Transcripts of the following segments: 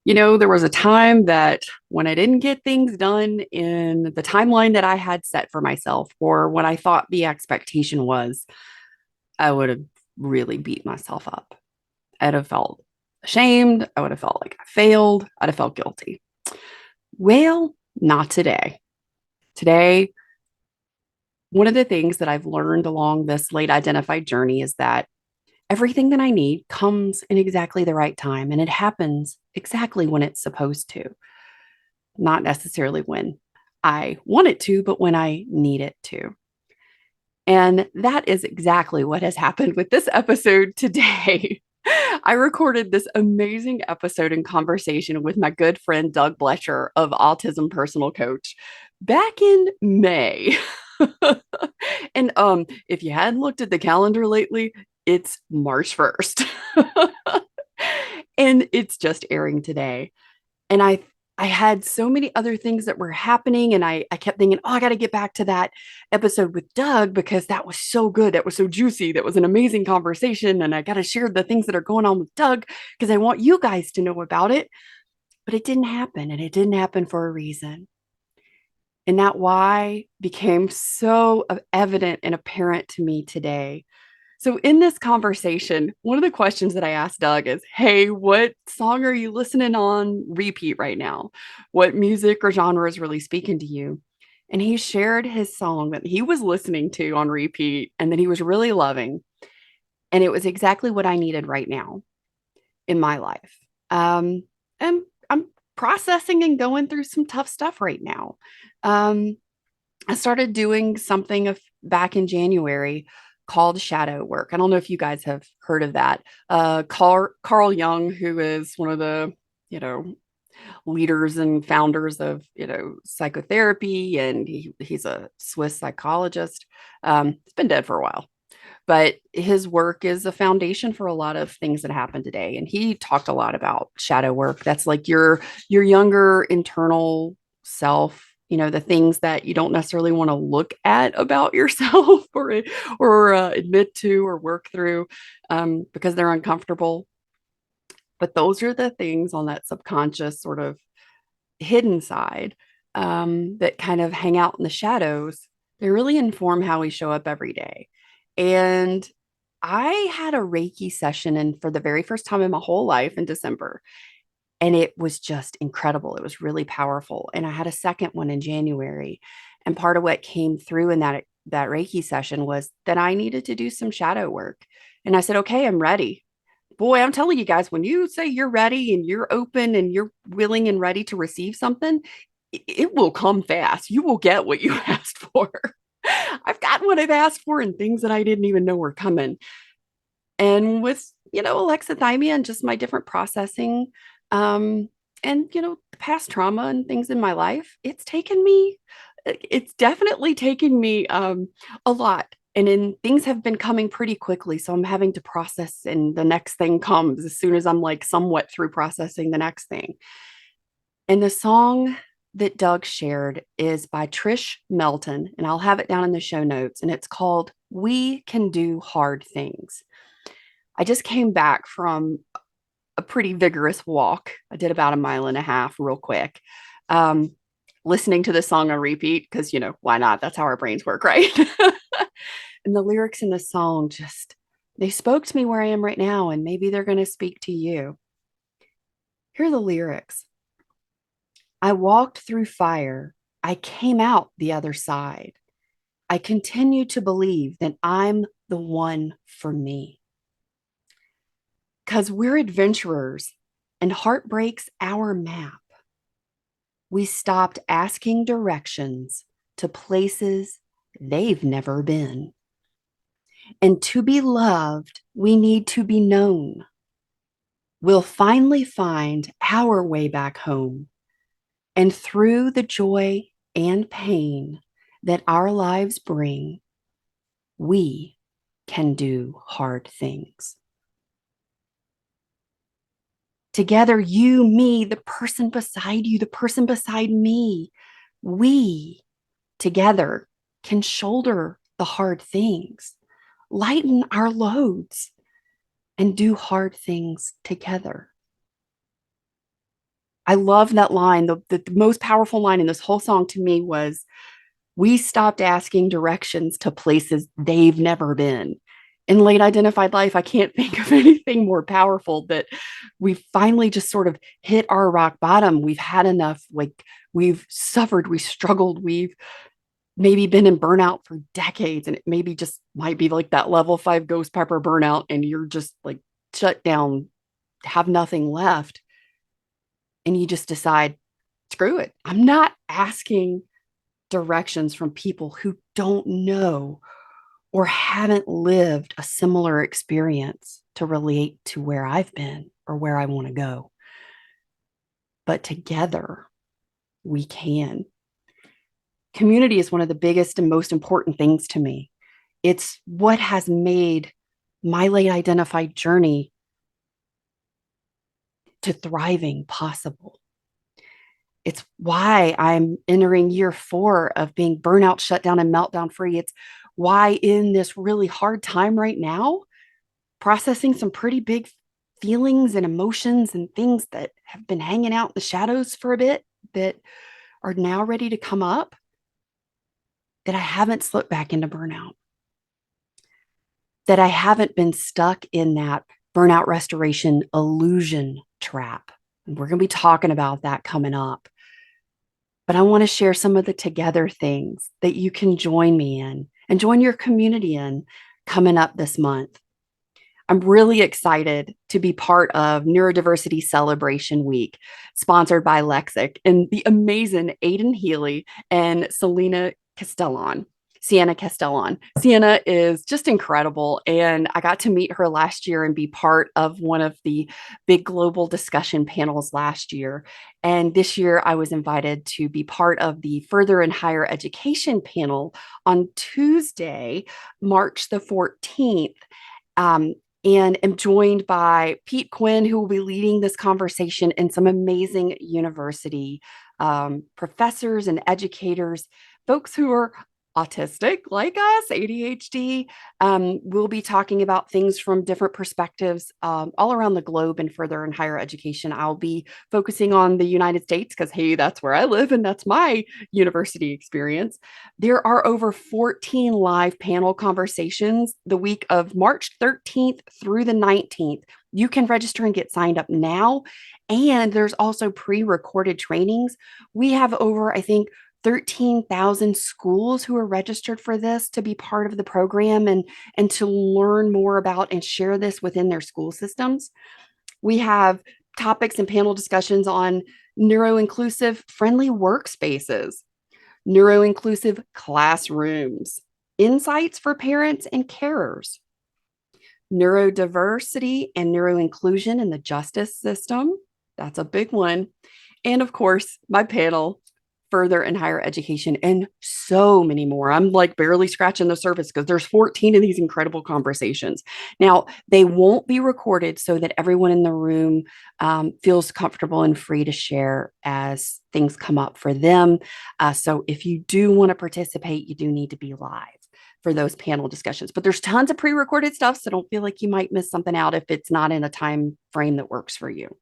There was a time that when I didn't get things done in the timeline that I had set for myself, or what I thought the expectation was, I would have really beat myself up. I'd have felt ashamed. I would have felt like I failed. I'd have felt guilty. Well, not today. Today, one of the things that I've learned along this late identified journey is that everything that I need comes in exactly the right time and it happens exactly when it's supposed to, not necessarily when I want it to, but when I need it to. And that is exactly what has happened with this episode today. I recorded this amazing episode in conversation with my good friend Doug Blecher of Autism Personal Coach back in May. And if you hadn't looked at the calendar lately, it's March 1st. And it's just airing today. And I had so many other things that were happening. And I kept thinking, oh, I got to get back to that episode with Doug because that was so good. That was so juicy. That was an amazing conversation. And I got to share the things that are going on with Doug because I want you guys to know about it. But it didn't happen. And it didn't happen for a reason. And that why became so evident and apparent to me today. So, in this conversation, one of the questions that I asked Doug is, hey, what song are you listening on repeat right now? What music or genre is really speaking to you? And he shared his song that he was listening to on repeat and that he was really loving. And it was exactly what I needed right now in my life. And I'm processing and going through some tough stuff right now. Um, I started doing something back in January called shadow work. I don't know if you guys have heard of that. Carl Jung, who is one of the, you know, leaders and founders of, psychotherapy, and he's a Swiss psychologist. He's been dead for a while, but his work is a foundation for a lot of things that happen today. And he talked a lot about shadow work. That's like your younger internal self, the things that you don't necessarily want to look at about yourself or admit to or work through because they're uncomfortable. But those are the things on that subconscious sort of hidden side that kind of hang out in the shadows. They really inform how we show up every day. And I had a Reiki session and for the very first time in my whole life in December. And it was just incredible. It was really powerful. And I had a second one in January. And part of what came through in that Reiki session was that I needed to do some shadow work. And I said, okay, I'm ready. Boy, I'm telling you guys, when you say you're ready and you're open and you're willing and ready to receive something, it will come fast. You will get what you asked for. I've gotten what I've asked for and things that I didn't even know were coming. And with, alexithymia and just my different processing, and, past trauma and things in my life, it's definitely taken me a lot. And then things have been coming pretty quickly. So I'm having to process, and the next thing comes as soon as I'm like somewhat through processing the next thing. And the song that Doug shared is by Tish Melton, and I'll have it down in the show notes. And it's called We Can Do Hard Things. I just came back from a pretty vigorous walk. I did about a mile and a half real quick. Um, Listening to this song on repeat because, why not? That's how our brains work, right? And the lyrics in the song they spoke to me where I am right now, and maybe they're going to speak to you. Here are the lyrics. I walked through fire. I came out the other side. I continue to believe that I'm the one for me. Because we're adventurers and heart breaks our map. We stopped asking directions to places they've never been. And to be loved, we need to be known. We'll finally find our way back home. And through the joy and pain that our lives bring, we can do hard things. Together, you, me, the person beside you, the person beside me, we together can shoulder the hard things, lighten our loads, and do hard things together. I love that line. The most powerful line in this whole song to me was, we stopped asking directions to places they've never been. In late identified life, I can't think of anything more powerful, that we've finally just sort of hit our rock bottom. We've had enough. Like, we've suffered, we've struggled, we've maybe been in burnout for decades, and it maybe just might be like that level 5 ghost pepper burnout, and you're just like shut down, have nothing left. And you just decide, screw it. I'm not asking directions from people who don't know or haven't lived a similar experience to relate to where I've been or where I want to go. But together, we can. Community is one of the biggest and most important things to me. It's what has made my late identified journey to thriving possible. It's why I'm entering year 4 of being burnout, shutdown, and meltdown free. It's why, in this really hard time right now, processing some pretty big feelings and emotions and things that have been hanging out in the shadows for a bit, that are now ready to come up, that I haven't slipped back into burnout, that I haven't been stuck in that burnout restoration illusion trap. And we're going to be talking about that coming up. But I want to share some of the together things that you can join me in and join your community in coming up this month. I'm really excited to be part of Neurodiversity Celebration Week, sponsored by Lexic, and the amazing Aiden Healy and Sienna Castellon. Sienna is just incredible. And I got to meet her last year and be part of one of the big global discussion panels last year. And this year I was invited to be part of the further and higher education panel on Tuesday, March the 14th. And am joined by Pete Quinn, who will be leading this conversation, and some amazing university professors and educators, folks who are autistic like us, ADHD. We'll be talking about things from different perspectives all around the globe in further and higher education. I'll be focusing on the United States because, hey, that's where I live and that's my university experience. There are over 14 live panel conversations the week of March 13th through the 19th. You can register and get signed up now. And there's also pre-recorded trainings. We have over, I think, 13,000 schools who are registered for this to be part of the program, and to learn more about and share this within their school systems. We have topics and panel discussions on neuro-inclusive friendly workspaces, neuro-inclusive classrooms, insights for parents and carers, neurodiversity and neuroinclusion in the justice system. That's a big one. And of course, my panel, further and higher education, and so many more. I'm like barely scratching the surface because there's 14 of these incredible conversations. Now, they won't be recorded so that everyone in the room feels comfortable and free to share as things come up for them. So if you do want to participate, you do need to be live for those panel discussions. But there's tons of pre-recorded stuff, so don't feel like you might miss something out if it's not in a time frame that works for you.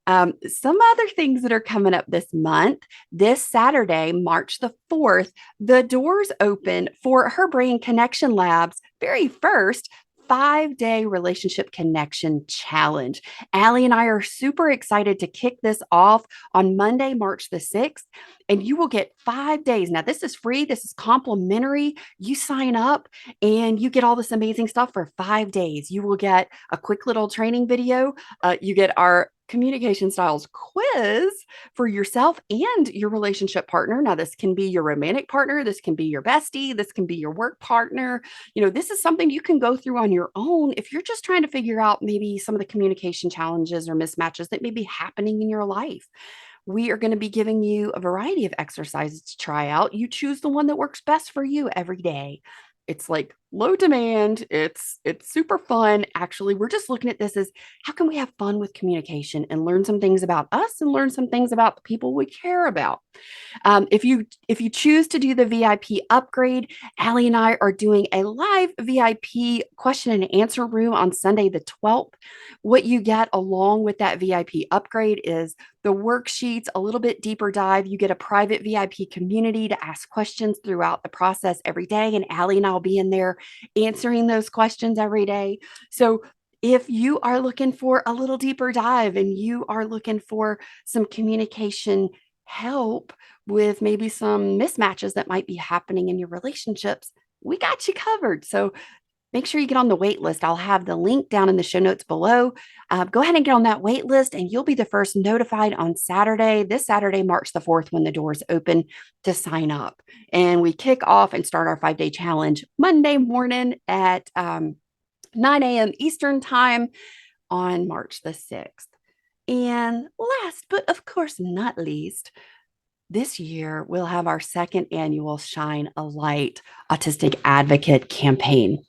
Some other things that are coming up this month. This Saturday, March the 4th, the doors open for Her Brain Connection Lab's very first 5-day relationship connection challenge. Allie and I are super excited to kick this off on Monday, March the 6th, and you will get 5 days. Now, this is free. This is complimentary. You sign up and you get all this amazing stuff for 5 days. You will get a quick little training video. You get our communication styles quiz for yourself and your relationship partner. Now, this can be your romantic partner, this can be your bestie, this can be your work partner. This is something you can go through on your own if you're just trying to figure out maybe some of the communication challenges or mismatches that may be happening in your life. We are going to be giving you a variety of exercises to try out. You choose the one that works best for you every day. It's like low demand. It's super fun. Actually, we're just looking at this as how can we have fun with communication and learn some things about us and learn some things about the people we care about. If you choose to do the VIP upgrade, Allie and I are doing a live VIP question and answer room on Sunday the 12th. What you get along with that VIP upgrade is the worksheets, a little bit deeper dive. You get a private VIP community to ask questions throughout the process every day, and Allie and I will be in there answering those questions every day. So if you are looking for a little deeper dive and you are looking for some communication help with maybe some mismatches that might be happening in your relationships, we got you covered. So make sure you get on the wait list. I'll have the link down in the show notes below. Go ahead and get on that wait list, and you'll be the first notified on Saturday, this Saturday, March the 4th, when the doors open to sign up. And we kick off and start our 5-day challenge Monday morning at 9 a.m. Eastern Time on March the 6th. And last, but of course not least, this year we'll have our second annual Shine a Light Autistic Advocate campaign.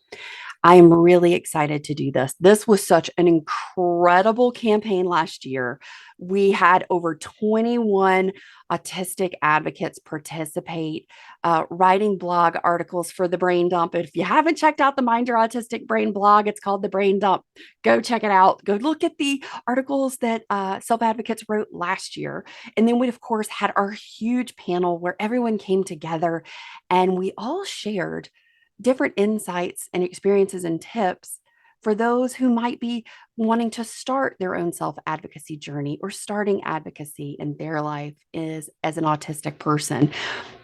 I am really excited to do this. This was such an incredible campaign last year. We had over 21 autistic advocates participate, writing blog articles for the Brain Dump. If you haven't checked out the Mind Your Autistic Brain blog, it's called the Brain Dump. Go check it out. Go look at the articles that self-advocates wrote last year. And then we, of course, had our huge panel where everyone came together and we all shared different insights and experiences and tips for those who might be wanting to start their own self-advocacy journey or starting advocacy in their life is as an autistic person.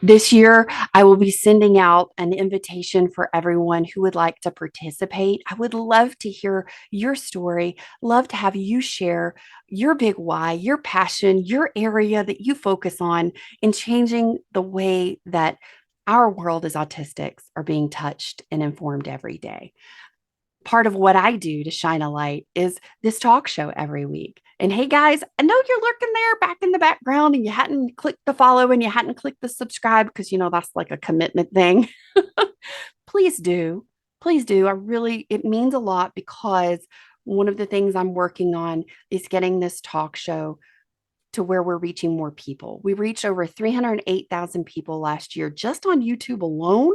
This year, I will be sending out an invitation for everyone who would like to participate. I would love to hear your story, love to have you share your big why, your passion, your area that you focus on in changing the way that our world as autistics are being touched and informed every day. Part of what I do to shine a light is this talk show every week. And hey, guys, I know you're lurking there back in the background and you hadn't clicked the follow and you hadn't clicked the subscribe because, that's like a commitment thing. Please do. Please do. It means a lot because one of the things I'm working on is getting this talk show to where we're reaching more people. We reached over 308,000 people last year just on YouTube alone.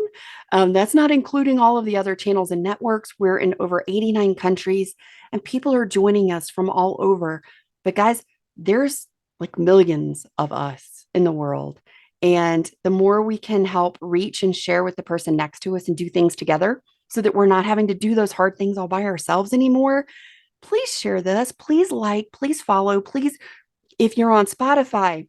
That's not including all of the other channels and networks. We're in over 89 countries and people are joining us from all over. But guys, there's like millions of us in the world. And the more we can help reach and share with the person next to us and do things together so that we're not having to do those hard things all by ourselves anymore, please share this. Please like, please follow, please. If you're on Spotify,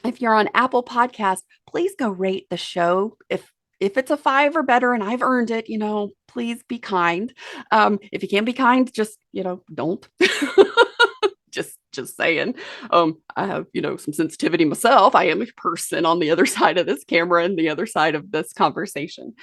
if you're on Apple Podcast, please go rate the show. If it's a 5 or better and I've earned it, please be kind. If you can't be kind, just, don't. just saying. I have, some sensitivity myself. I am a person on the other side of this camera and the other side of this conversation.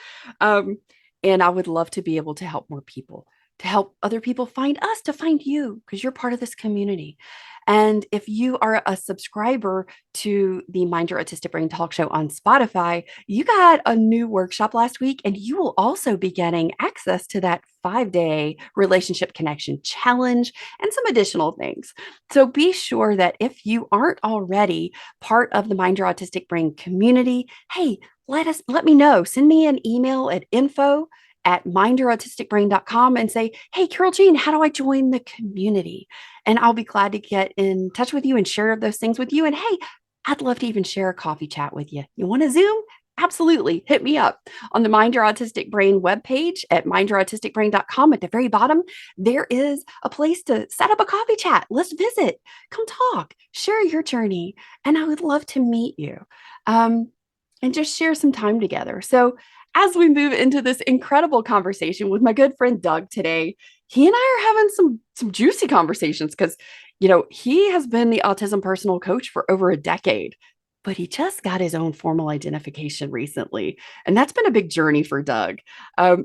And I would love to be able to help more people, to help other people find us, to find you, because you're part of this community. And if you are a subscriber to the Mind Your Autistic Brain Talk Show on Spotify, you got a new workshop last week, and you will also be getting access to that 5-day relationship connection challenge and some additional things. So be sure that if you aren't already part of the Mind Your Autistic Brain community, hey, let me know. Send me an email at info@mindyourautisticbrain.com and say, hey, Carol Jean, how do I join the community? And I'll be glad to get in touch with you and share those things with you. And hey, I'd love to even share a coffee chat with you. You want to Zoom? Absolutely. Hit me up on the Mind Your Autistic Brain webpage at mindyourautisticbrain.com. At the very bottom, there is a place to set up a coffee chat. Let's visit. Come talk. Share your journey. And I would love to meet you and just share some time together. So as we move into this incredible conversation with my good friend Doug today, he and I are having some juicy conversations because, he has been the Autism Personal Coach for over a decade, but he just got his own formal identification recently. And that's been a big journey for Doug.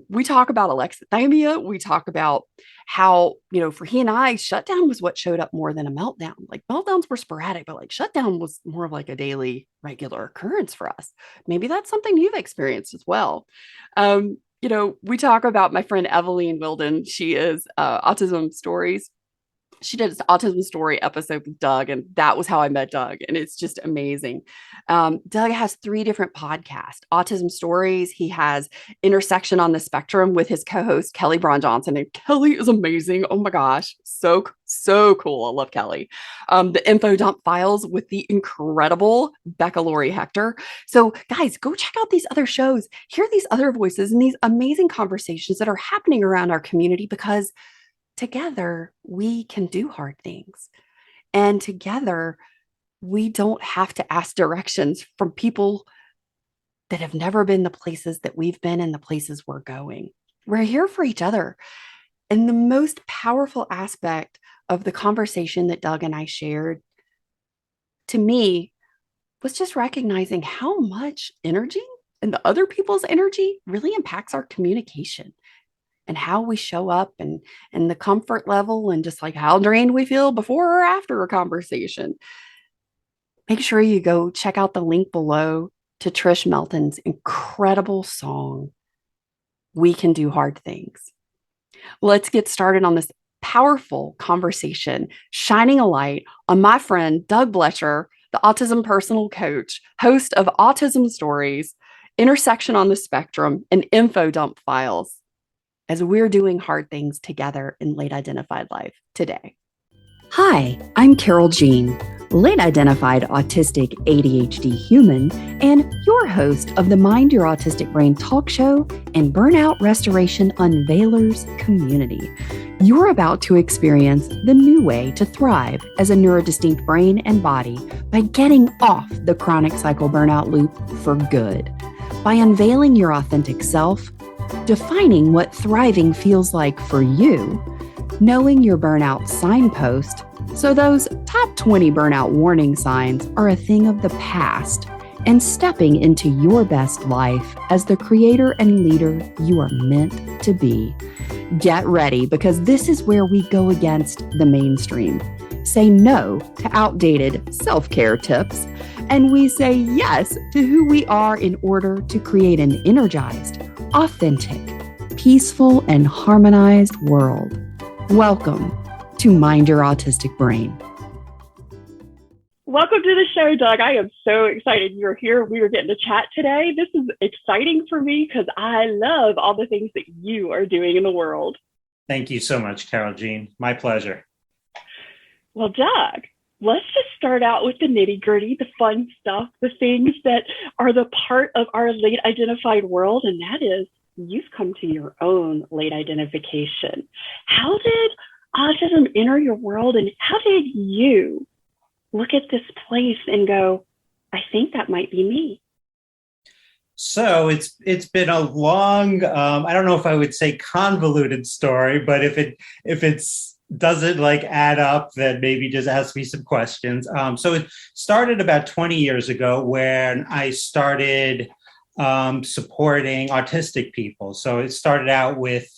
We talk about alexithymia. We talk about how, for he and I, shutdown was what showed up more than a meltdown. Like meltdowns were sporadic, but like shutdown was more of like a daily regular occurrence for us. Maybe that's something you've experienced as well. We talk about my friend Evelyn Wilden. She is Autism Stories. She did this autism story episode with Doug, and that was how I met Doug. And it's just amazing. Doug has 3 different podcasts: Autism Stories. He has Intersection on the Spectrum with his co-host Kelly Bron Johnson, and Kelly is amazing. Oh my gosh, so cool. I love Kelly. The Info Dump Files with the incredible Becca Lorre Hector. So, guys, go check out these other shows. Hear these other voices and these amazing conversations that are happening around our community, because together we can do hard things. And together we don't have to ask directions from people that have never been the places that we've been and the places we're going. We're here for each other. And the most powerful aspect of the conversation that Doug and I shared, to me, was just recognizing how much energy and the other people's energy really impacts our communication and how we show up, and the comfort level, and just like how drained we feel before or after a conversation. Make sure you go check out the link below to Tish Melton's incredible song, We Can Do Hard Things. Let's get started on this powerful conversation, shining a light on my friend Doug Blecher, the Autism Personal Coach, host of Autism Stories, Intersection on the Spectrum, and Info Dump Files, as we're doing hard things together in late identified life today. Hi, I'm Carol Jean, late identified autistic ADHD human, and your host of the Mind Your Autistic Brain talk show and Burnout Restoration Unveilers community. You're about to experience the new way to thrive as a neurodistinct brain and body by getting off the chronic cycle burnout loop for good. By unveiling your authentic self, defining what thriving feels like for you, knowing your burnout signpost, so those top 20 burnout warning signs are a thing of the past, and stepping into your best life as the creator and leader you are meant to be. Get ready, because this is where we go against the mainstream, say no to outdated self-care tips, and we say yes to who we are in order to create an energized, authentic, peaceful, and harmonized world. Welcome to Mind Your Autistic Brain. Welcome to the show, Doug. I am so excited you're here. We are getting to chat today. This is exciting for me because I love all the things that you are doing in the world. Thank you so much, Carol Jean. My pleasure. Well, Doug, let's just start out with the nitty-gritty, the fun stuff, the things that are the part of our late identified world, and that is you've come to your own late identification. How did autism enter your world, and how did you look at this place and go, I think that might be me? So it's been a long, I don't know if I would say convoluted story, but if it's doesn't like add up, then maybe just ask me some questions. So it started about 20 years ago when I started supporting autistic people. So it started out with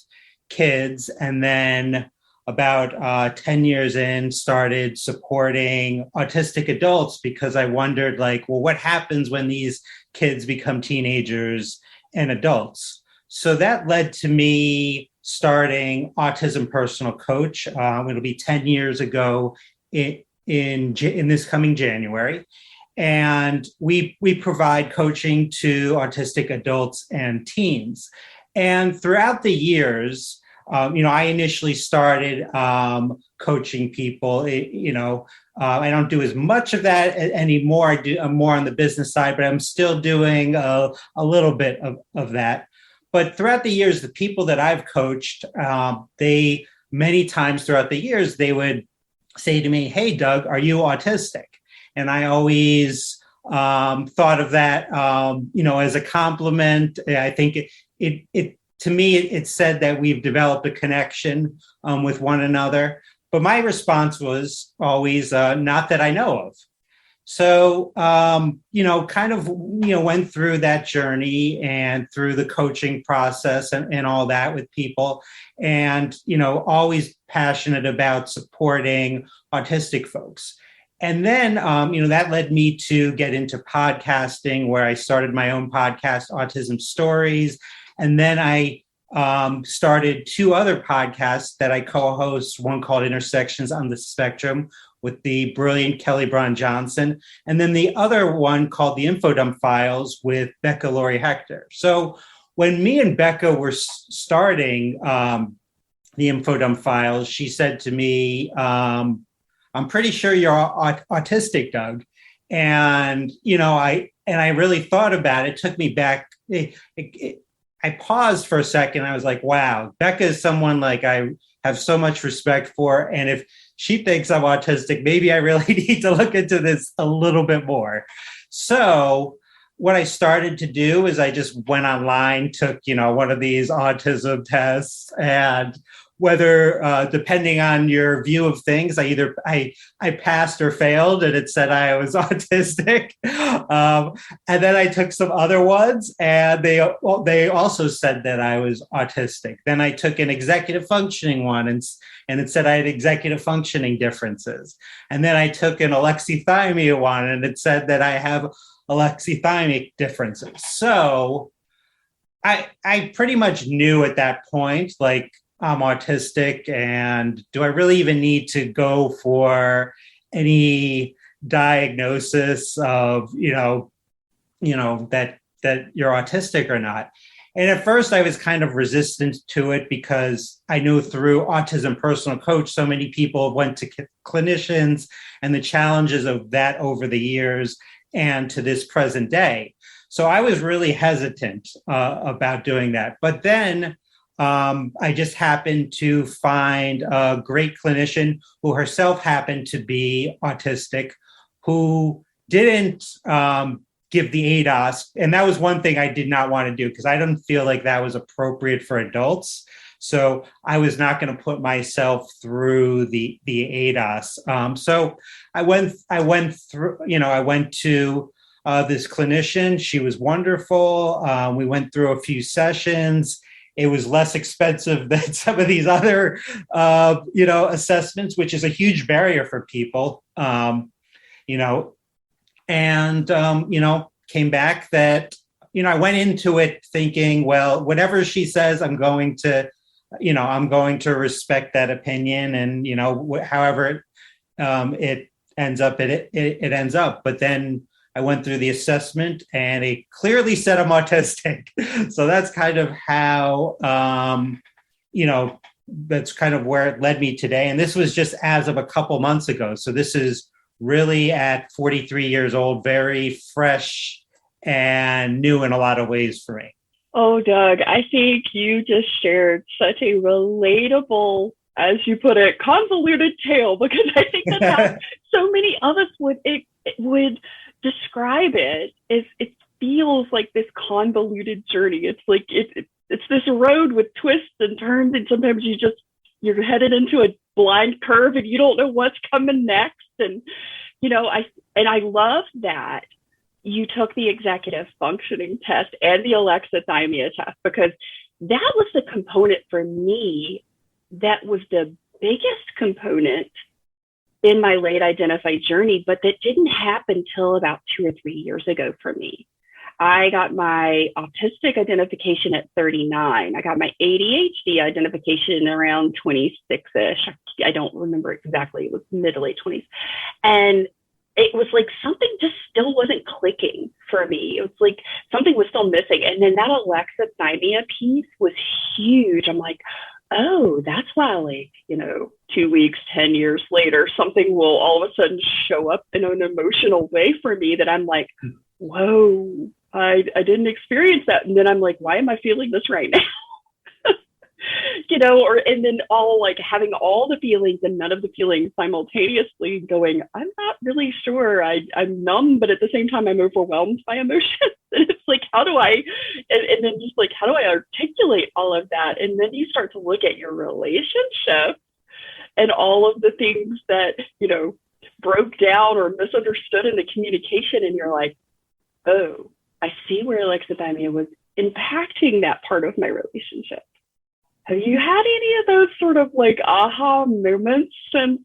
kids, and then about 10 years in, started supporting autistic adults, because I wondered, like, well, what happens when these kids become teenagers and adults? So that led to me starting Autism Personal Coach. It'll be 10 years ago in this coming January. And we provide coaching to autistic adults and teens. And throughout the years, I initially started coaching people. I don't do as much of that anymore. I'm more on the business side, but I'm still doing a little bit of that. But throughout the years, the people that I've coached, they many times throughout the years, they would say to me, "Hey, Doug, are you autistic?" And I always thought of that, as a compliment. I think it to me, it said that we've developed a connection with one another. But my response was always, not that I know of. So, went through that journey and through the coaching process and all that with people. And, always passionate about supporting autistic folks. And then, that led me to get into podcasting, where I started my own podcast, Autism Stories. And then I started two other podcasts that I co-host, one called Intersections on the Spectrum with the brilliant Kelly Bron Johnson, and then the other one called the Infodump Files with Becca Lorre Hector. So when me and Becca were starting the Infodump Files, she said to me, I'm pretty sure you're autistic, Doug. And, I really thought about it. It took me back. I paused for a second. I was like, wow, Becca is someone like I have so much respect for. And if she thinks I'm autistic, maybe I really need to look into this a little bit more. So what I started to do is I just went online, took, one of these autism tests, and whether depending on your view of things, I passed or failed, and it said I was autistic. And then I took some other ones, and they also said that I was autistic. Then I took an executive functioning one, and it said I had executive functioning differences. And then I took an alexithymia one, and it said that I have alexithymic differences. So I pretty much knew at that point, like, I'm autistic, and do I really even need to go for any diagnosis of, that you're autistic or not? And at first I was kind of resistant to it because I knew through Autism Personal Coach, so many people went to clinicians and the challenges of that over the years and to this present day. So I was really hesitant about doing that. But then I just happened to find a great clinician who herself happened to be autistic, who didn't give the ADOS. And that was one thing I did not want to do because I didn't feel like that was appropriate for adults. So I was not going to put myself through the ADOS. So I went to this clinician. She was wonderful. We went through a few sessions. It was less expensive than some of these other, assessments, which is a huge barrier for people, came back that, I went into it thinking, well, whatever she says, I'm going to respect that opinion. And, however it ends up, it ends up. But then I went through the assessment and it clearly said I'm autistic. So that's kind of how, that's kind of where it led me today. And this was just as of a couple months ago. So this is really at 43 years old, very fresh and new in a lot of ways for me. Oh, Doug, I think you just shared such a relatable, as you put it, convoluted tale, because I think that's how so many of us would describe it. It feels like this convoluted journey. It's like it's this road with twists and turns, and sometimes you're headed into a blind curve and you don't know what's coming next. And I love that you took the executive functioning test and the alexithymia test, because that was the component for me that was the biggest component in my late identified journey, but that didn't happen till about 2 or 3 years ago for me. I got my autistic identification at 39. I got my ADHD identification around 26-ish. I don't remember exactly. It was mid to late 20s. And it was like something just still wasn't clicking for me. It was like something was still missing. And then that alexithymia piece was huge. I'm like, oh, that's why, 2 weeks, 10 years later, something will all of a sudden show up in an emotional way for me that I'm like, whoa, I didn't experience that. And then I'm like, why am I feeling this right now? And then having all the feelings and none of the feelings simultaneously going, I'm not really sure. I'm numb, but at the same time, I'm overwhelmed by emotions. And it's like, how do I articulate all of that? And then you start to look at your relationship and all of the things that, broke down or misunderstood in the communication. And you're like, oh, I see where alexithymia was impacting that part of my relationship. Have you had any of those sort of aha moments since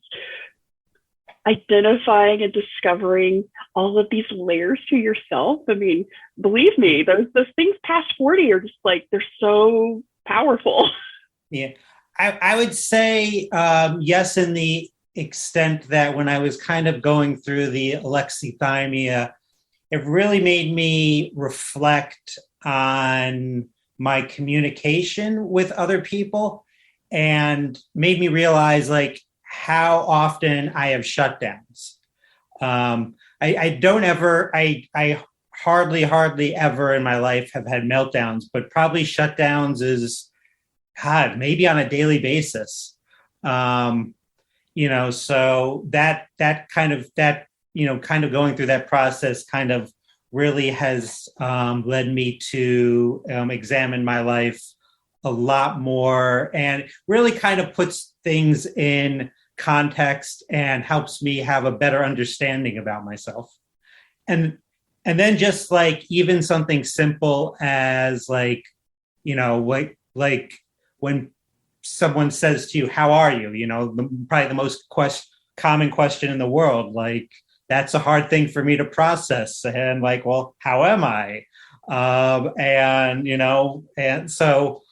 identifying and discovering all of these layers to yourself. I mean, believe me, those things past 40 are just like, they're so powerful. Yeah. I would say yes, in the extent that when I was kind of going through the alexithymia, it really made me reflect on my communication with other people and made me realize like how often I have shutdowns. I don't ever, I hardly ever in my life have had meltdowns, but probably shutdowns is, God, maybe on a daily basis. So that kind of going through that process kind of really has led me to examine my life a lot more, and really kind of puts things in context and helps me have a better understanding about myself. And then just like even something simple as like when someone says to you, how are you? Probably the most common question in the world. Like, that's a hard thing for me to process. And like, well, how am I? And so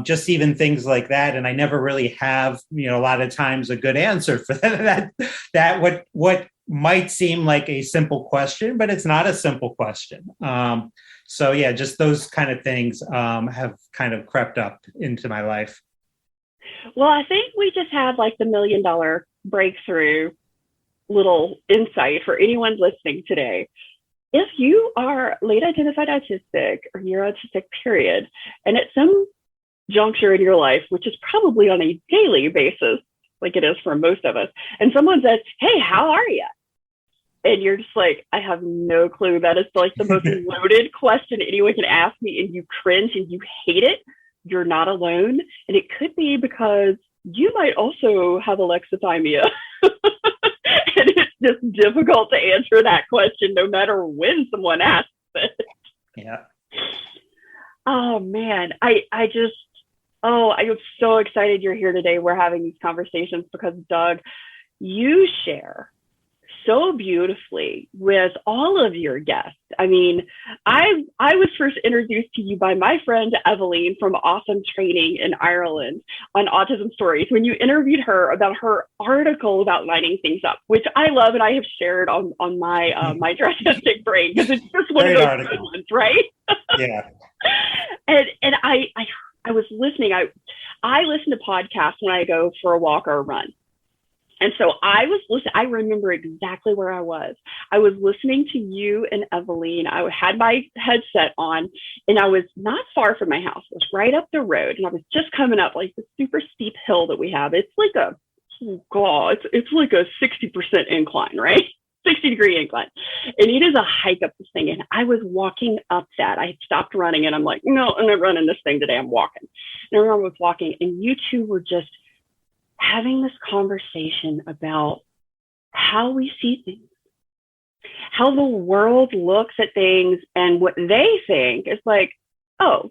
just even things like that. And I never really have, a lot of times a good answer for that what might seem like a simple question, but it's not a simple question. So yeah, just those kind of things have kind of crept up into my life. Well, I think we just had like the $1 million breakthrough little insight for anyone listening today. If you are late identified autistic or you're autistic, period, and at some juncture in your life, which is probably on a daily basis, like it is for most of us, and someone says, hey, how are you? And you're just like, I have no clue. That is like the most loaded question anyone can ask me, and you cringe and you hate it. You're not alone. And it could be because you might also have alexithymia. And it's just difficult to answer that question no matter when someone asks it. Yeah. Oh, man. I am so excited you're here today. We're having these conversations because, Doug, you share so beautifully with all of your guests. I mean, I was first introduced to you by my friend Evelyn from Awesome Training in Ireland on Autism Stories, when you interviewed her about her article about lining things up, which I love and I have shared on my my Drastic Brain, because it's just one Great of those article. good ones, right? Yeah. And I was listening. I listen to podcasts when I go for a walk or a run. And so I was listening. I remember exactly where I was. I was listening to you and Evelyn. I had my headset on, and I was not far from my house. It was right up the road, and I was just coming up like the super steep hill that we have. It's like it's like a 60% incline, right? 60-degree incline. And it is a hike up this thing. And I was walking up that. I stopped running, and I'm like, no, I'm not running this thing today. I'm walking. And everyone was walking, and you two were just having this conversation about how we see things, how the world looks at things, and what they think is like, oh,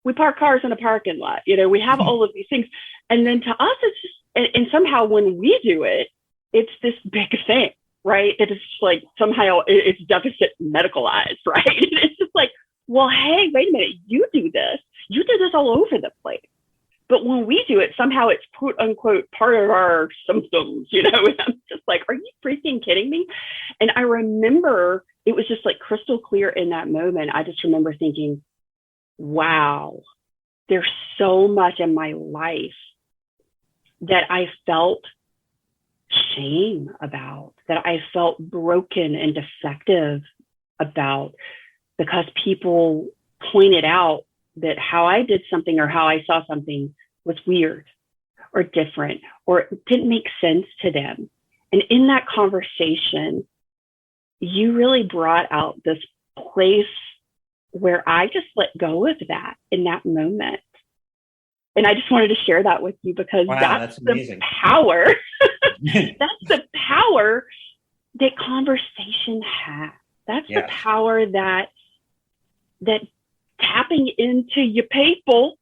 we park cars in a parking lot, we have all of these things. And then to us, it's just, and somehow when we do it, it's this big thing, right? It is like somehow it's deficit medicalized, right? It's just like, well, hey, wait a minute, you do this all over the place. But when we do it, somehow it's quote unquote part of our symptoms, and I'm just like, are you freaking kidding me? And I remember it was just like crystal clear in that moment. I just remember thinking, wow, there's so much in my life that I felt shame about, that I felt broken and defective about, because people pointed out that how I did something or how I saw something was weird or different, or it didn't make sense to them. And in that conversation, you really brought out this place where I just let go of that in that moment. And I just wanted to share that with you, because that's the power. That's the power that conversation has. That's the power that tapping into your people,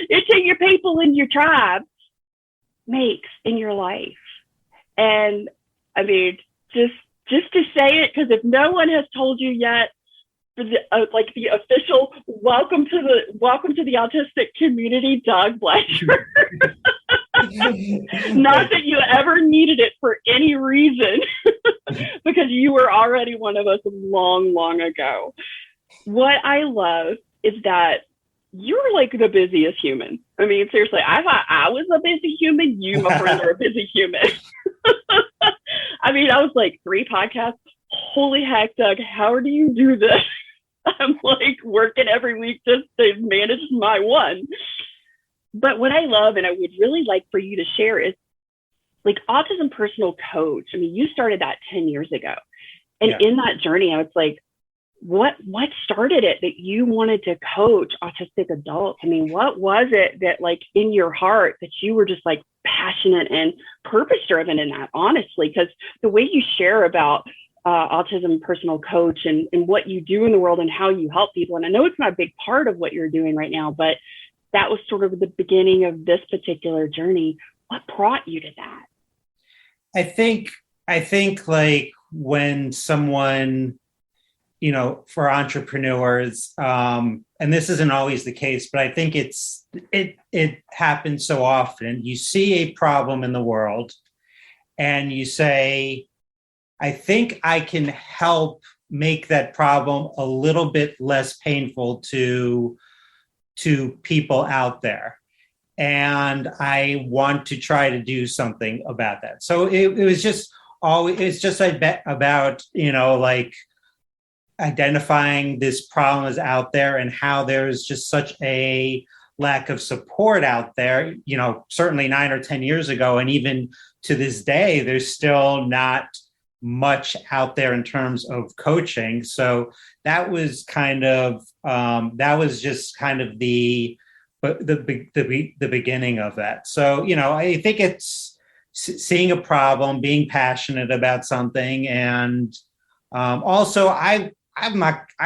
into your people in your tribe makes in your life. And I mean, just to say it, because if no one has told you yet, for the like the official welcome to the autistic community, Doug Blecher. Not that you ever needed it for any reason, because you were already one of us long, long ago. What I love is that you're like the busiest human. I mean, seriously, I thought I was a busy human. You, my friend, are a busy human. I mean, I was like, 3 podcasts. Holy heck, Doug, how do you do this? I'm like working every week just to manage my one. But what I love, and I would really like for you to share, is like Autism Personal Coach. I mean, you started that 10 years ago. And in that journey, I was like, what started it that you wanted to coach autistic adults? I mean, what was it that, like, in your heart that you were just like passionate and purpose driven in that, honestly? Because the way you share about Autism Personal Coach and what you do in the world and how you help people, and I know it's not a big part of what you're doing right now, but that was sort of the beginning of this particular journey. What brought you to that? I think like when someone, you know, for entrepreneurs, and this isn't always the case, but I think it happens so often. You see a problem in the world and you say, I think I can help make that problem a little bit less painful to people out there. And I want to try to do something about that. So it was just always, it's just about, you know, like identifying this problem is out there and how there's just such a lack of support out there, you know, certainly 9 or 10 years ago. And even to this day, there's still not much out there in terms of coaching. So that was kind of, that was just kind of the beginning of that. So, you know, I think it's seeing a problem, being passionate about something. And also I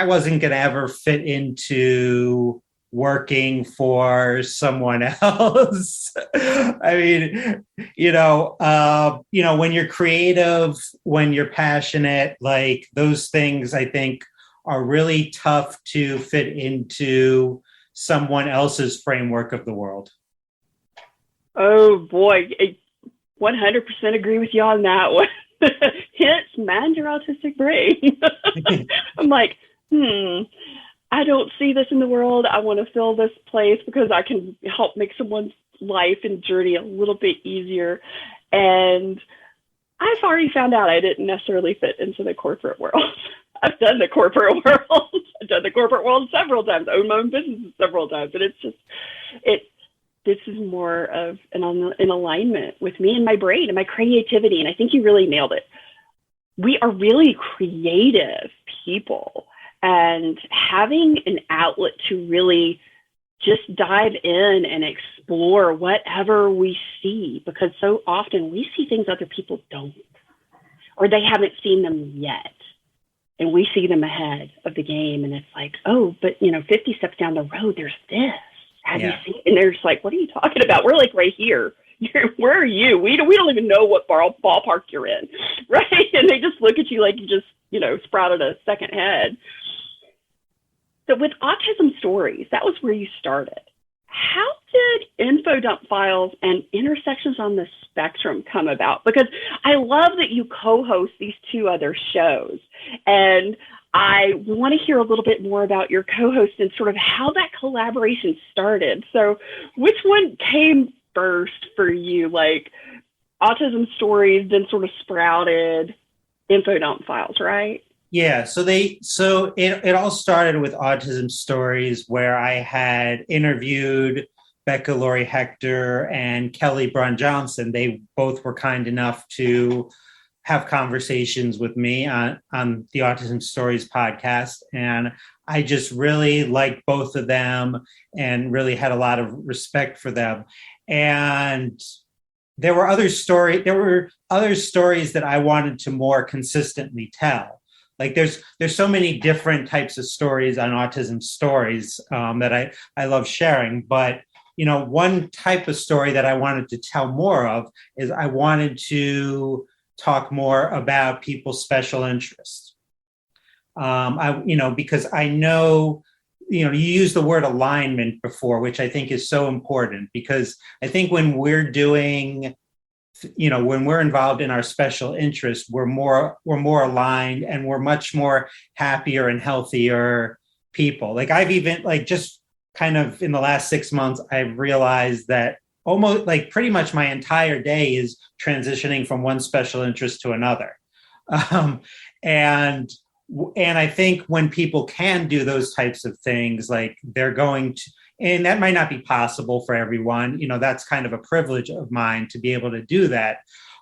wasn't going to ever fit into working for someone else. I mean, you know, when you're creative, when you're passionate, like those things, I think are really tough to fit into someone else's framework of the world. Oh boy, I 100% agree with you on that one. Hence, mind your autistic brain. I'm like, I don't see this in the world. I want to fill this place because I can help make someone's life and journey a little bit easier. And I've already found out I didn't necessarily fit into the corporate world. I've done the corporate world. I've done the corporate world several times, owned my own businesses several times. And it's just, this is more of an alignment with me and my brain and my creativity. And I think you really nailed it. We are really creative people. And having an outlet to really just dive in and explore whatever we see, because so often we see things other people don't, or they haven't seen them yet. And we see them ahead of the game. And it's like, oh, but 50 steps down the road, there's this. Have you seen? And they're just like, what are you talking about? We're like right here. Where are you? We don't even know what ballpark you're in, right? And they just look at you like you just, sprouted a second head. So with Autism Stories, that was where you started. How did info dump files and intersections on the spectrum come about? Because I love that you co-host these 2 other shows. And I want to hear a little bit more about your co-host and sort of how that collaboration started. So which one came first for you? Like Autism Stories, then sort of sprouted info dump files, right? Yeah, so it all started with Autism Stories, where I had interviewed Becca Lorre Hector and Kelly Bron Johnson. They both were kind enough to have conversations with me on the Autism Stories podcast. And I just really liked both of them and really had a lot of respect for them. And there were other stories that I wanted to more consistently tell. Like there's so many different types of stories on Autism Stories that I love sharing, but one type of story that I wanted to tell more of is I wanted to talk more about people's special interests. Because I know, you used the word alignment before, which I think is so important, because I think when we're doing, when we're involved in our special interest, we're more aligned, and we're much more happier and healthier people. Like I've even just kind of in the last 6 months, I've realized that almost pretty much my entire day is transitioning from one special interest to another. And I think when people can do those types of things, they're going to, and that might not be possible for everyone, that's kind of a privilege of mine to be able to do that.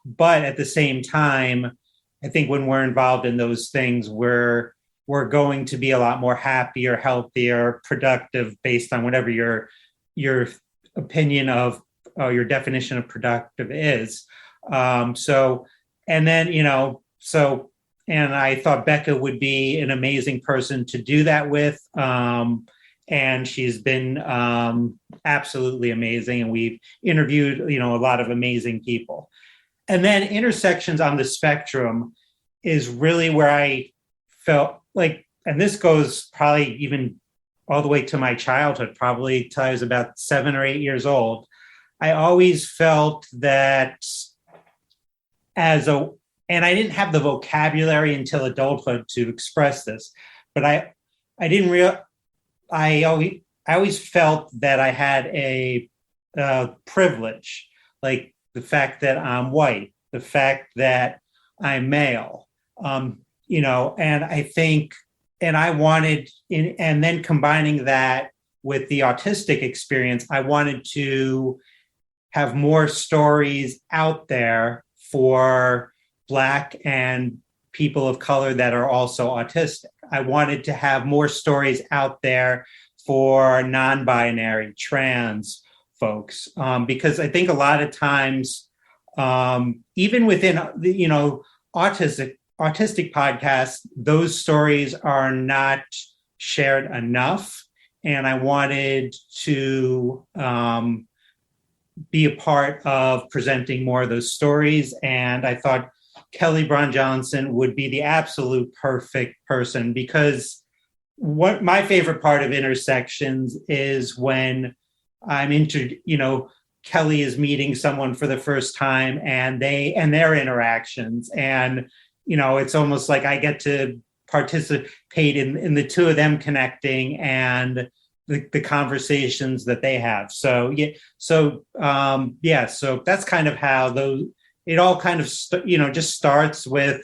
But at the same time, I think when we're involved in those things, we're going to be a lot more happier, healthier, productive, based on whatever your opinion of your definition of productive is. And I thought Becca would be an amazing person to do that with. And she's been absolutely amazing. And we've interviewed, a lot of amazing people. And then intersections on the spectrum is really where I felt and this goes probably even all the way to my childhood, probably till I was about 7 or 8 years old. I always felt that and I didn't have the vocabulary until adulthood to express this, but I always felt that I had a privilege, like the fact that I'm white, the fact that I'm male, and I think, and I wanted, and then combining that with the autistic experience, I wanted to have more stories out there for Black and people of color that are also autistic. I wanted to have more stories out there for non-binary, trans folks, because I think a lot of times, even within autistic podcasts, those stories are not shared enough, and I wanted to be a part of presenting more of those stories. And I thought Kelly Bron Johnson would be the absolute perfect person, because what my favorite part of Intersections is when Kelly is meeting someone for the first time, and their interactions, and it's almost like I get to participate in the two of them connecting and the conversations that they have. So so that's kind of how it all kind of just starts with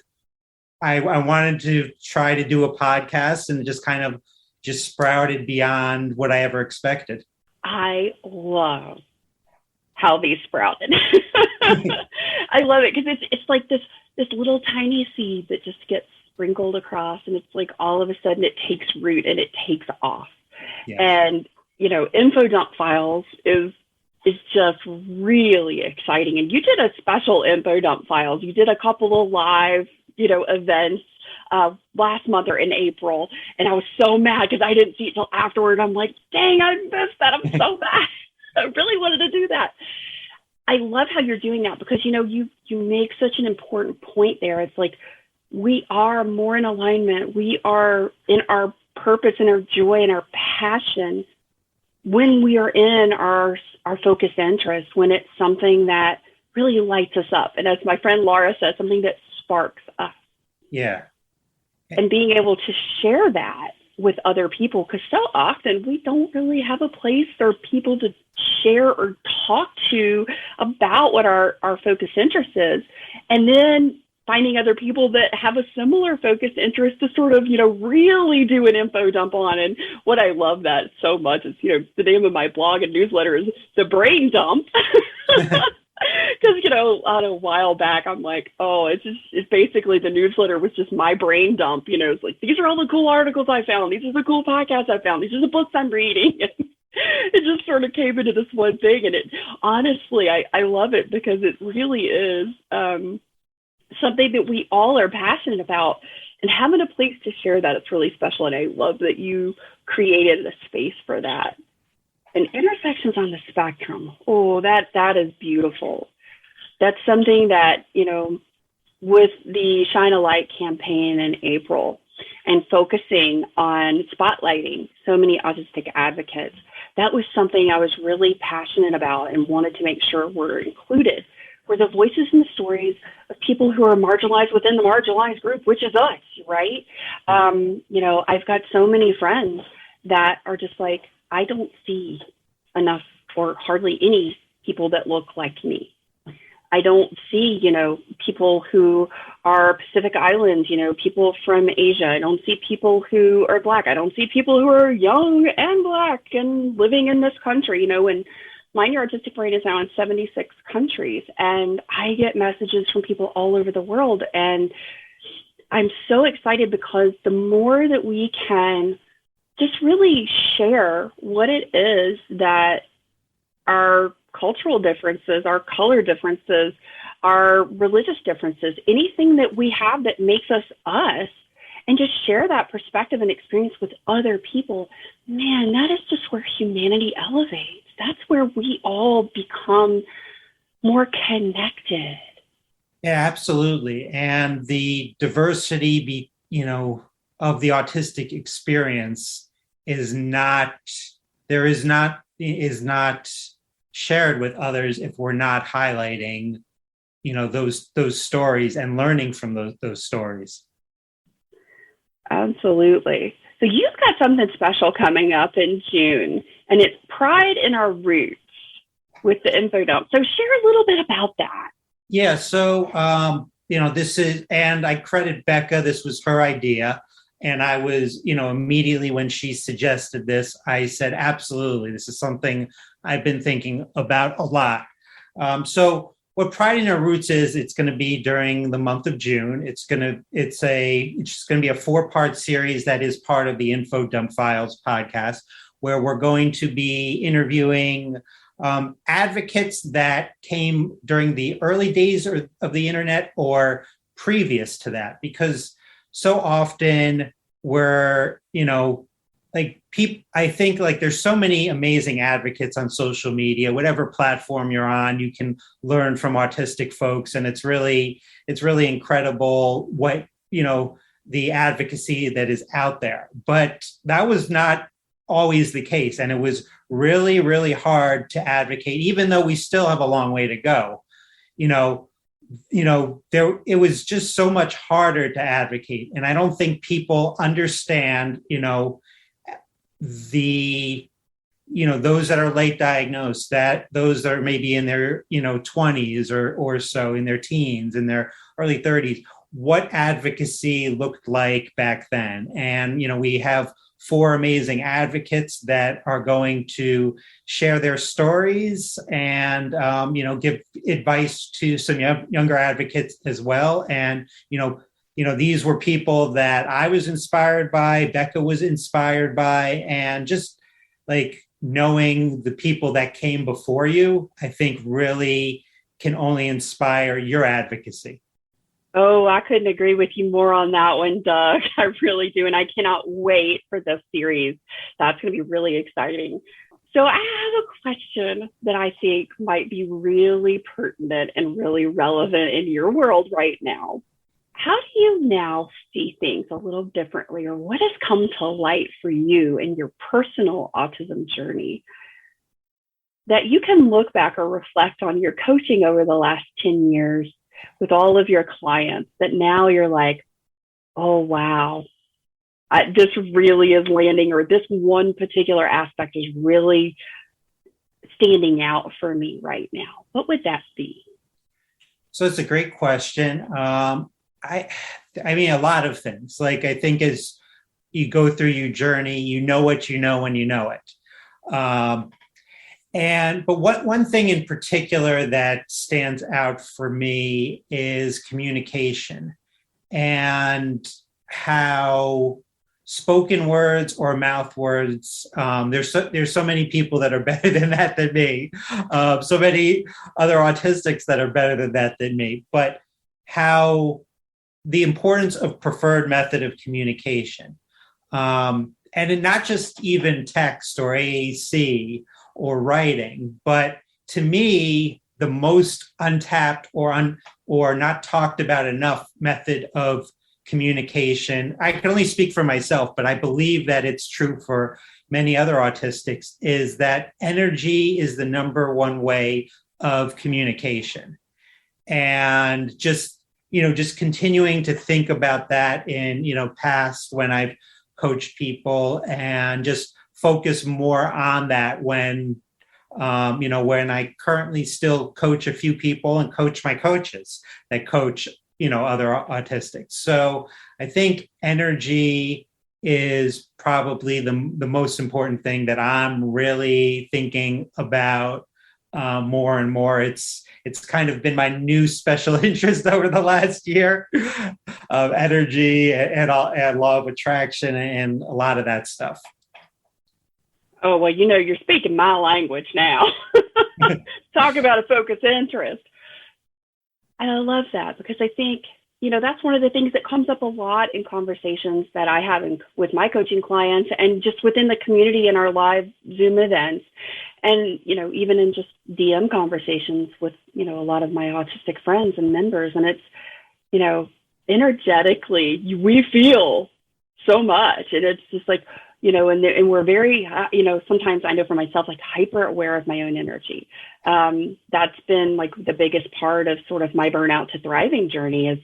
I wanted to try to do a podcast, and just kind of just sprouted beyond what I ever expected. I love how these sprouted. I love it because it's like this little tiny seed that just gets sprinkled across, and it's like all of a sudden it takes root and it takes off. Yeah. And info dump files is just really exciting. And you did a special info dump files. You did a couple of live events last month or in April, and I was so mad because I didn't see it till afterward. I'm like, dang, I missed that. I'm so mad. I really wanted to do that. I love how you're doing that, because you make such an important point there. It's like we are more in alignment. We are in our purpose and our joy and our passion when we are in our focused interest, when it's something that really lights us up. And as my friend Laura says, something that sparks us. Yeah. And being able to share that with other people, because so often we don't really have a place or people to share or talk to about what our focused interest is. And then finding other people that have a similar focused interest to sort of, really do an info dump on. And what I love that so much is, the name of my blog and newsletter is The Brain Dump. Because, a while back, I'm like, it's basically the newsletter was just my brain dump. It's like, these are all the cool articles I found. These are the cool podcasts I found. These are the books I'm reading. It just sort of came into this one thing. And it honestly, I love it, because it really is something that we all are passionate about, and having a place to share that, it's really special. And I love that you created a space for that. And intersections on the spectrum. Oh, that is beautiful. That's something that, with the Shine a Light campaign in April and focusing on spotlighting so many autistic advocates, that was something I was really passionate about and wanted to make sure were included, were the voices and the stories of people who are marginalized within the marginalized group, which is us, right? I've got so many friends that are just like, I don't see enough or hardly any people that look like me. I don't see, people who are Pacific Islands, people from Asia. I don't see people who are Black. I don't see people who are young and Black and living in this country, and Mind Your Autistic Brain is now in 76 countries. And I get messages from people all over the world. And I'm so excited because the more that we can just really share what it is that our cultural differences, our color differences, our religious differences, anything that we have that makes us us, and just share that perspective and experience with other people, man, that is just where humanity elevates. That's where we all become more connected. Yeah, absolutely. And the diversity, of the autistic experience is not shared with others if we're not highlighting, those stories and learning from those stories. Absolutely. So you've got something special coming up in June, and it's Pride in Our Roots with the info dump. So share a little bit about that. Yeah. So, this is, and I credit Becca, this was her idea. And I was, immediately when she suggested this, I said, absolutely, this is something I've been thinking about a lot. So what Pride in Our Roots is, it's going to be during the month of June. It's going to be a 4-part series that is part of the Info Dump Files podcast, where we're going to be interviewing advocates that came during the early days of the internet or previous to that, because so often we're, I think there's so many amazing advocates on social media, whatever platform you're on, you can learn from autistic folks. And it's really incredible what, the advocacy that is out there. But that was not always the case. And it was really, really hard to advocate, even though we still have a long way to go. It was just so much harder to advocate. And I don't think people understand, those that are late diagnosed, that those that are maybe in their, 20s or so, in their teens, in their early 30s, what advocacy looked like back then. And, we have 4 amazing advocates that are going to share their stories and, give advice to some younger advocates as well. And, these were people that I was inspired by, Becca was inspired by, and just knowing the people that came before you, I think really can only inspire your advocacy. Oh, I couldn't agree with you more on that one, Doug. I really do. And I cannot wait for this series. That's going to be really exciting. So I have a question that I think might be really pertinent and really relevant in your world right now. How do you now see things a little differently, or what has come to light for you in your personal autism journey that you can look back or reflect on your coaching over the last 10 years with all of your clients, that now you're like, oh, wow, this really is landing, or this one particular aspect is really standing out for me right now? What would that be? So it's a great question. I mean, a lot of things. I think as you go through your journey, you know what you know when you know it. But one thing in particular that stands out for me is communication, and how spoken words or mouth words. There's so many people that are better than that than me. So many other autistics that are better than that than me. But how the importance of preferred method of communication, and not just even text or AAC or writing. But to me, the most untapped or not talked about enough method of communication, I can only speak for myself, but I believe that it's true for many other autistics, is that energy is the number one way of communication. And just continuing to think about that in, past when I've coached people, and just focus more on that when I currently still coach a few people and coach my coaches that coach, other autistics. So I think energy is probably the most important thing that I'm really thinking about more and more. It's kind of been my new special interest over the last year of energy and law of attraction and a lot of that stuff. Oh, well, you're speaking my language now. Talk about a focus interest. And I love that, because I think, that's one of the things that comes up a lot in conversations that I have with my coaching clients, and just within the community in our live Zoom events. And, even in just DM conversations with, a lot of my autistic friends and members. And it's, energetically, we feel so much. And it's just like, and we're very, sometimes I know for myself, like hyper aware of my own energy. That's been like the biggest part of sort of my Burnout to Thriving journey is,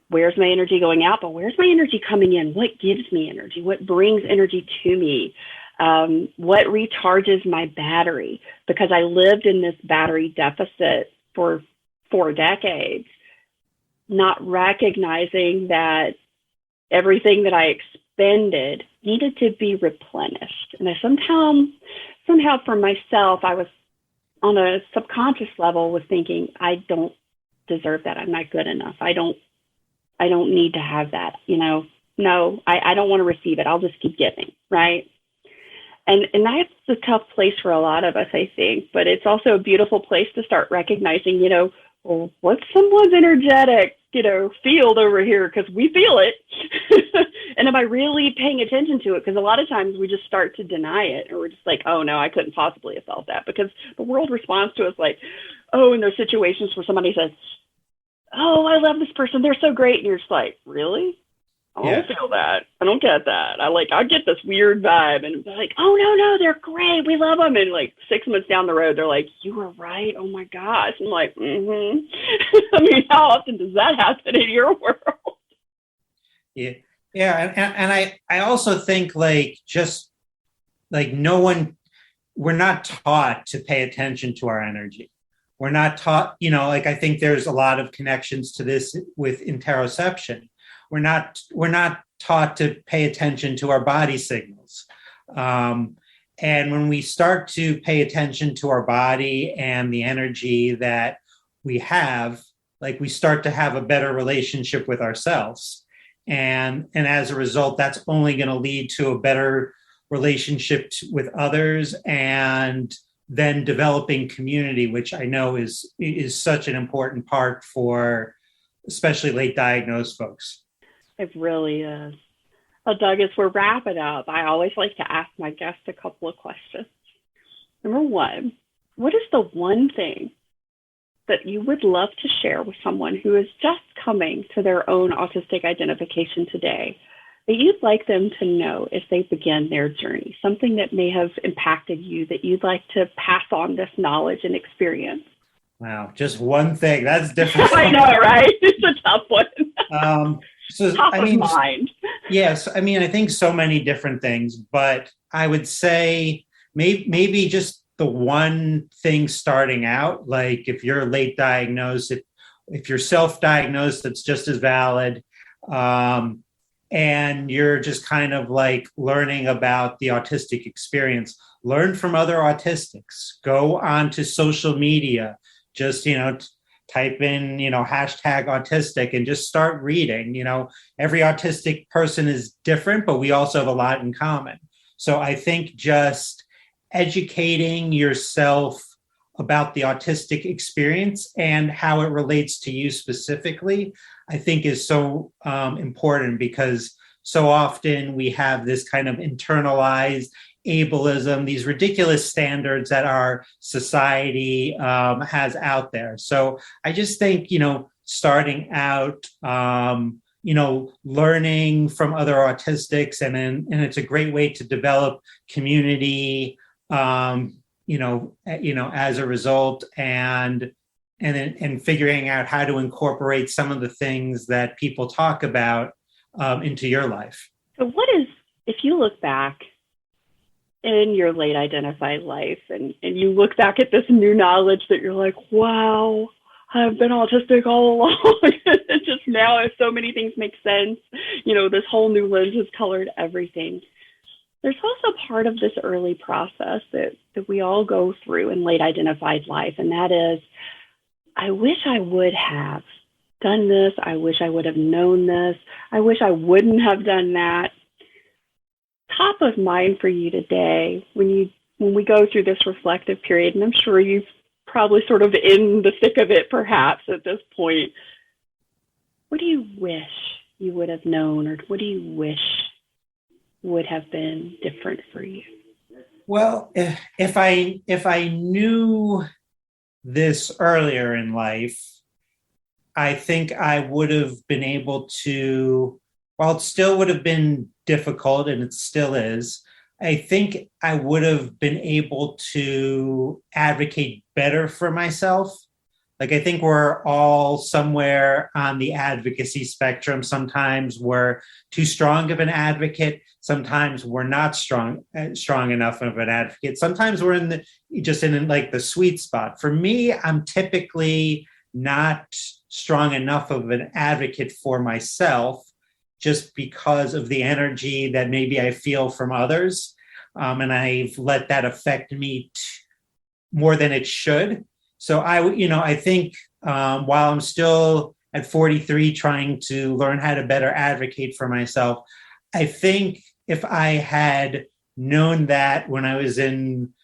where's my energy going out, but where's my energy coming in? What gives me energy? What brings energy to me? What recharges my battery? Because I lived in this battery deficit for 4 decades, not recognizing that everything that I expended needed to be replenished. And I somehow for myself, I was on a subconscious level was thinking, I don't deserve that. I'm not good enough. I don't need to have that. No, I don't want to receive it. I'll just keep giving. Right. And that's a tough place for a lot of us, I think, but it's also a beautiful place to start recognizing, well, what's someone's energetic, field over here? Because we feel it. And am I really paying attention to it? Because a lot of times we just start to deny it, or we're just like, oh no, I couldn't possibly have felt that, because the world responds to us like, oh, in those situations where somebody says, oh, I love this person, they're so great. And you're just like, really? I don't feel that. I don't get that. I get this weird vibe, and they're like, oh no, they're great. We love them. And like 6 months down the road, they're like, you were right. Oh my gosh. I'm like, I mean, how often does that happen in your world? Yeah. Yeah. And I also think like, just like we're not taught to pay attention to our energy. We're not taught, like I think there's a lot of connections to this with interoception. We're not taught to pay attention to our body signals. And when we start to pay attention to our body and the energy that we have, like we start to have a better relationship with ourselves. And as a result, that's only going to lead to a better relationship with others, and then developing community, which I know is such an important part for especially late diagnosed folks. It really is. Well, Doug, as we're wrapping up, I always like to ask my guests a couple of questions. Number one, what is the one thing that you would love to share with someone who is just coming to their own autistic identification today that you'd like them to know as they begin their journey? Something that may have impacted you that you'd like to pass on this knowledge and experience? Wow, just one thing. That's different. I know, right? It's a tough one. So top of mind. Yes, I mean, I think so many different things, but I would say maybe just the one thing starting out, like if you're late diagnosed, if you're self-diagnosed, that's just as valid. And you're just kind of like learning about the autistic experience, learn from other autistics, go onto social media, just, type in, hashtag autistic and just start reading. Every autistic person is different, but we also have a lot in common. So I think just educating yourself about the autistic experience and how it relates to you specifically, I think is so important, because so often we have this kind of internalized ableism, these ridiculous standards that our society has out there. So I just think, starting out, learning from other autistics, and it's a great way to develop community, as a result, and figuring out how to incorporate some of the things that people talk about into your life. So if you look back in your late identified life and you look back at this new knowledge that you're like, wow, I've been autistic all along. It's just now so many things make sense. This whole new lens has colored everything. There's also part of this early process that we all go through in late identified life, and that is, I wish I would have done this. I wish I would have known this. I wish I wouldn't have done that. Top of mind for you today, when we go through this reflective period, and I'm sure you've probably sort of in the thick of it perhaps at this point, what do you wish you would have known, or what do you wish would have been different for you? Well, if I knew this earlier in life, I think I would have been able to, while it still would have been difficult, and it still is, I think I would have been able to advocate better for myself. Like, I think we're all somewhere on the advocacy spectrum. Sometimes we're too strong of an advocate. Sometimes we're not strong enough of an advocate. Sometimes we're in the sweet spot. For me, I'm typically not strong enough of an advocate for myself, just because of the energy that maybe I feel from others. And I've let that affect me more than it should. So I think while I'm still at 43 trying to learn how to better advocate for myself, I think if I had known that when I was in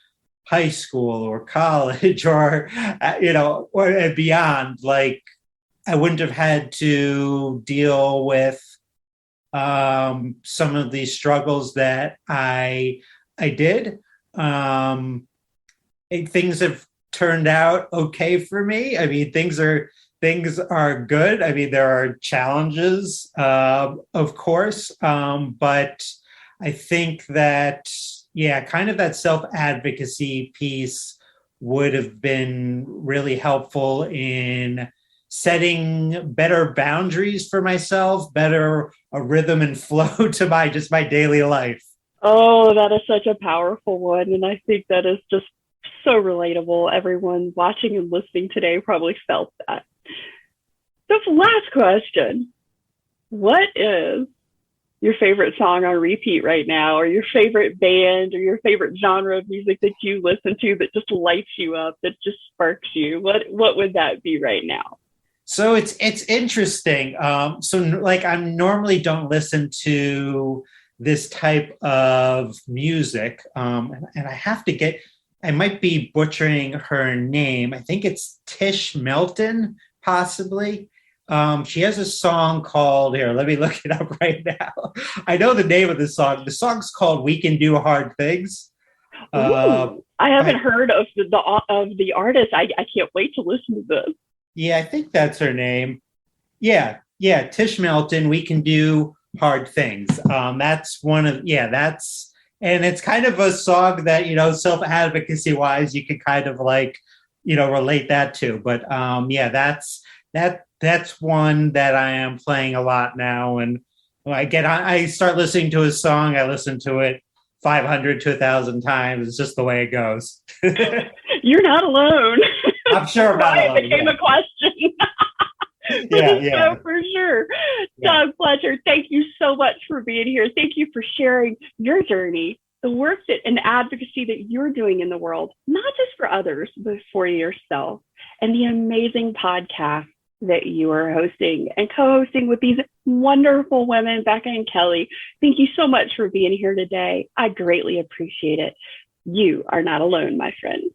high school or college or beyond, like, I wouldn't have had to deal with some of these struggles that I did. Things have turned out okay for me. I mean, things are good. I mean, there are challenges, of course, but I think that, kind of that self-advocacy piece would have been really helpful in setting better boundaries for myself, better a rhythm and flow to my daily life. Oh, that is such a powerful one. And I think that is just so relatable. Everyone watching and listening today probably felt that. So last question, what is your favorite song on repeat right now, or your favorite band, or your favorite genre of music that you listen to that just lights you up, that just sparks you? What would that be right now? So it's interesting. I normally don't listen to this type of music, and I have to I might be butchering her name. I think it's Tish Melton, possibly. She has a song called, here, let me look it up right now. I know the name of the song. The song's called "We Can Do Hard Things." I haven't heard of the artist. I can't wait to listen to this. Yeah, I think that's her name. Yeah, Tish Melton, "We Can Do Hard Things." That's one of, and it's kind of a song that, self-advocacy wise, you can kind of relate that to. But that's one that I am playing a lot now. And when I start listening to a song, I listen to it 500 to 1,000 times. It's just the way it goes. You're not alone. I'm sure I'm not alone. It became a question. For sure. Yeah. Doug Blecher, thank you so much for being here. Thank you for sharing your journey, the work and advocacy that you're doing in the world, not just for others, but for yourself, and the amazing podcast that you are hosting and co-hosting with these wonderful women, Becca and Kelly. Thank you so much for being here today. I greatly appreciate it. You are not alone, my friend.